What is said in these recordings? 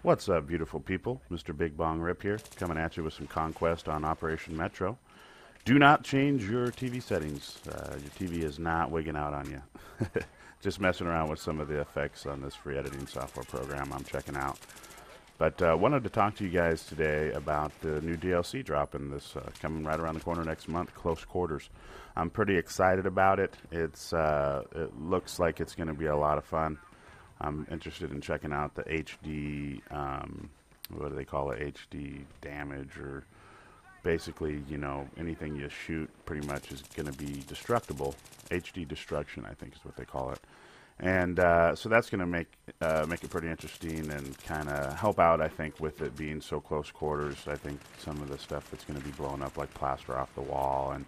What's up, beautiful people? Mr13ig13ongRip here, coming at you with some conquest on Operation Metro. Do not change your TV settings. Your TV is not wigging out on you. Just messing around with some of the effects on this free editing software program I'm checking out. But wanted to talk to you guys today about the new DLC dropping this coming right around the corner next month, Close Quarters. I'm pretty excited about it. It looks like it's going to be a lot of fun. I'm interested in checking out the HD, what do they call it, HD damage, or basically, you know, anything you shoot pretty much is going to be destructible. HD destruction, I think is what they call it. And so that's going to make it pretty interesting and kind of help out, I think, with it being so close quarters. I think some of the stuff that's going to be blowing up, like plaster off the wall and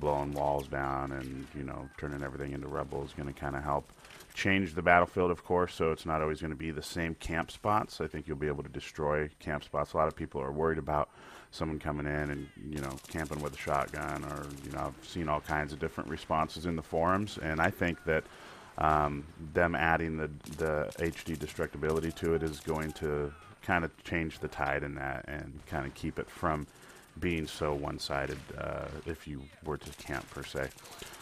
blowing walls down and, you know, turning everything into rubble is going to kind of help change the battlefield, of course, so it's not always going to be the same camp spots. I think you'll be able to destroy camp spots. A lot of people are worried about someone coming in and, you know, camping with a shotgun, or, you know, I've seen all kinds of different responses in the forums, and I think that them adding the HD destructibility to it is going to kind of change the tide in that and kind of keep it from being so one-sided if you were to camp, per se.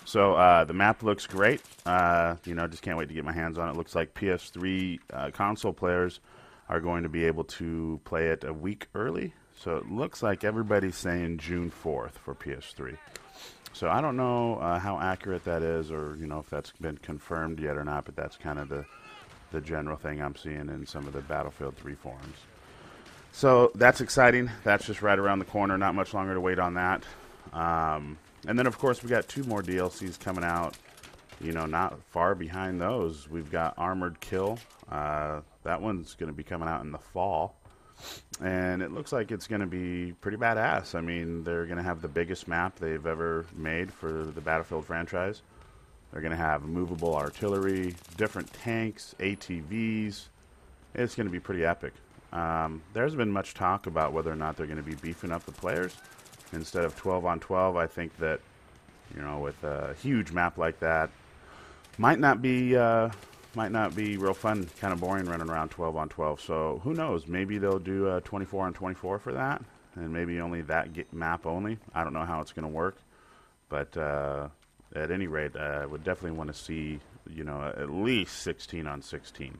So the map looks great. You know, just can't wait to get my hands on it. Looks like PS3 console players are going to be able to play it a week early. So it looks like everybody's saying June 4th for PS3. So I don't know how accurate that is, or, you know, if that's been confirmed yet or not, but that's kind of the general thing I'm seeing in some of the Battlefield 3 forums. So that's exciting. That's just right around the corner. Not much longer to wait on that. And then, of course, we got 2 more DLCs coming out. You know, not far behind those. We've got Armored Kill. That one's going to be coming out in the fall. And it looks like it's going to be pretty badass. I mean, they're going to have the biggest map they've ever made for the Battlefield franchise. They're going to have movable artillery, different tanks, ATVs. It's going to be pretty epic. There's been much talk about whether or not they're going to be beefing up the players instead of 12 on 12. I think that, you know, with a huge map like that, might not be real fun, kind of boring running around 12 on 12. So who knows? Maybe they'll do 24 on 24 for that, and maybe only that map only. I don't know how it's going to work, but at any rate, I would definitely want to see, you know, at least 16 on 16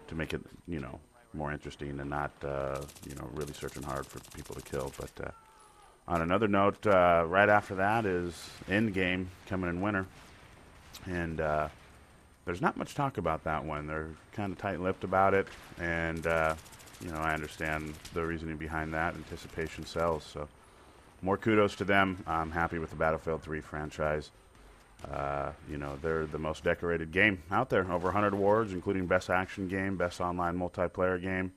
to make it, you know, more interesting and not, you know, really searching hard for people to kill. But on another note, right after that is Endgame coming in winter, and there's not much talk about that one. They're kind of tight-lipped about it, and you know, I understand the reasoning behind that. Anticipation sells, so more kudos to them. I'm happy with the Battlefield 3 franchise. You know, they're the most decorated game out there. Over 100 awards, including Best Action Game, Best Online Multiplayer Game.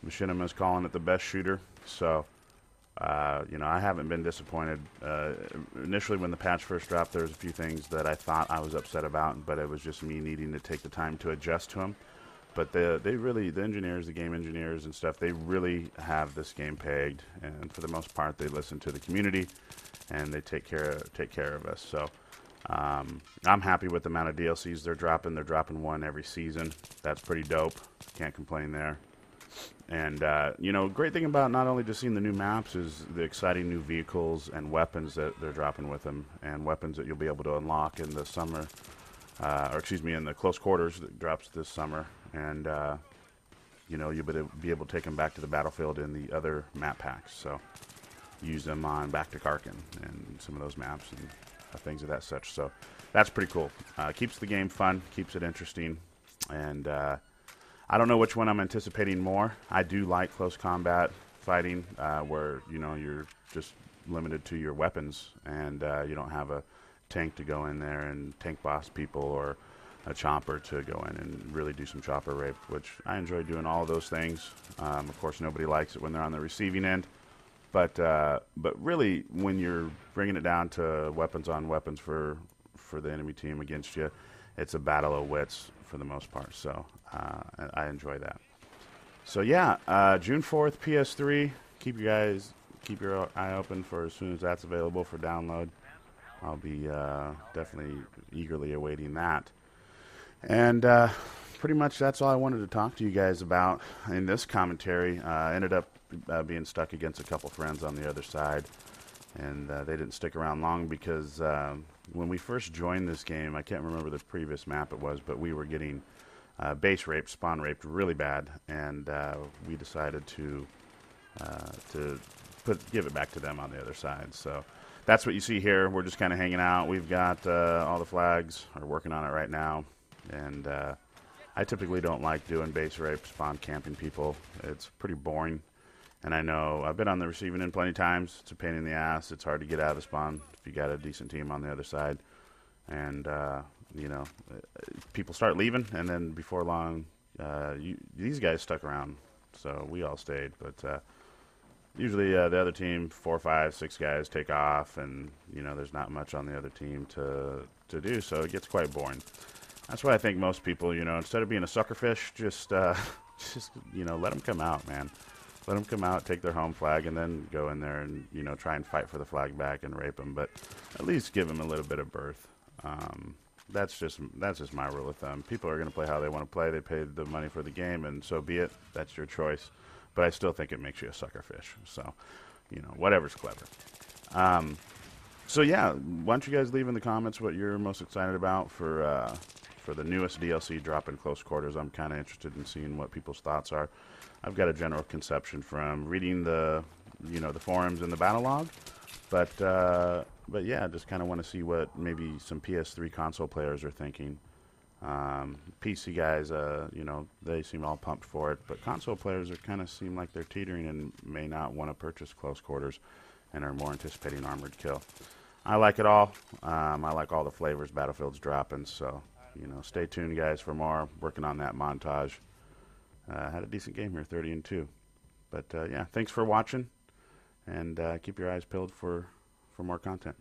Machinima's calling it the best shooter. So, you know, I haven't been disappointed. Initially, when the patch first dropped, there was a few things that I thought I was upset about, but it was just me needing to take the time to adjust to them. But they really, the engineers, the game engineers and stuff, they really have this game pegged. And for the most part, they listen to the community, and they take care of us. So, I'm happy with the amount of DLCs they're dropping. They're dropping one every season. That's pretty dope. Can't complain there. And, you know, great thing about not only just seeing the new maps is the exciting new vehicles and weapons that they're dropping with them, and weapons that you'll be able to unlock in the summer, or excuse me, in the Close Quarters that drops this summer. And, you know, you'll be able to take them back to the battlefield in the other map packs. So use them on Back to Karkin and some of those maps and things of that such. So that's pretty cool. Keeps the game fun, keeps it interesting, and I don't know which one I'm anticipating more. I do like close combat fighting, where, you know, you're just limited to your weapons, and you don't have a tank to go in there and tank boss people, or a chopper to go in and really do some chopper rape, which I enjoy doing all of those things. Of course, nobody likes it when they're on the receiving end. But really, when you're bringing it down to weapons on weapons for the enemy team against you, it's a battle of wits for the most part. So I enjoy that. So yeah, June 4th, PS3. Keep your eye open for as soon as that's available for download. I'll be definitely eagerly awaiting that. And pretty much that's all I wanted to talk to you guys about in this commentary. Ended up being stuck against a couple friends on the other side, and they didn't stick around long because when we first joined this game, I can't remember the previous map it was, but we were getting base raped, spawn raped really bad, and we decided to give it back to them on the other side. So that's what you see here. We're just kind of hanging out. We've got all the flags. Are working on it right now, and I typically don't like doing base rape, spawn camping people. It's pretty boring. And I know I've been on the receiving end plenty of times. It's a pain in the ass. It's hard to get out of the spawn if you got a decent team on the other side. And, you know, people start leaving, and then before long, these guys stuck around. So we all stayed. But usually the other team, 4, 5, 6 guys take off, and, you know, there's not much on the other team to do. So it gets quite boring. That's why I think most people, you know, instead of being a sucker fish, just you know, let them come out, man. Let them come out, take their home flag, and then go in there and, you know, try and fight for the flag back and rape them. But at least give them a little bit of berth. That's just my rule of thumb. People are going to play how they want to play. They paid the money for the game, and so be it. That's your choice. But I still think it makes you a sucker fish. So, you know, whatever's clever. So yeah, why don't you guys leave in the comments what you're most excited about for the newest DLC drop in close quarters. I'm kind of interested in seeing what people's thoughts are. I've got a general conception from reading the, you know, the forums and the battle log, but yeah, just kind of want to see what maybe some PS3 console players are thinking. PC guys, you know, they seem all pumped for it, but console players are kind of seem like they're teetering and may not want to purchase close quarters and are more anticipating armored kill. I like it all. I like all the flavors Battlefield's dropping, so, you know, stay tuned, guys, for more. Working on that montage. Had a decent game here, 30-2. But, yeah, thanks for watching, and keep your eyes peeled for more content.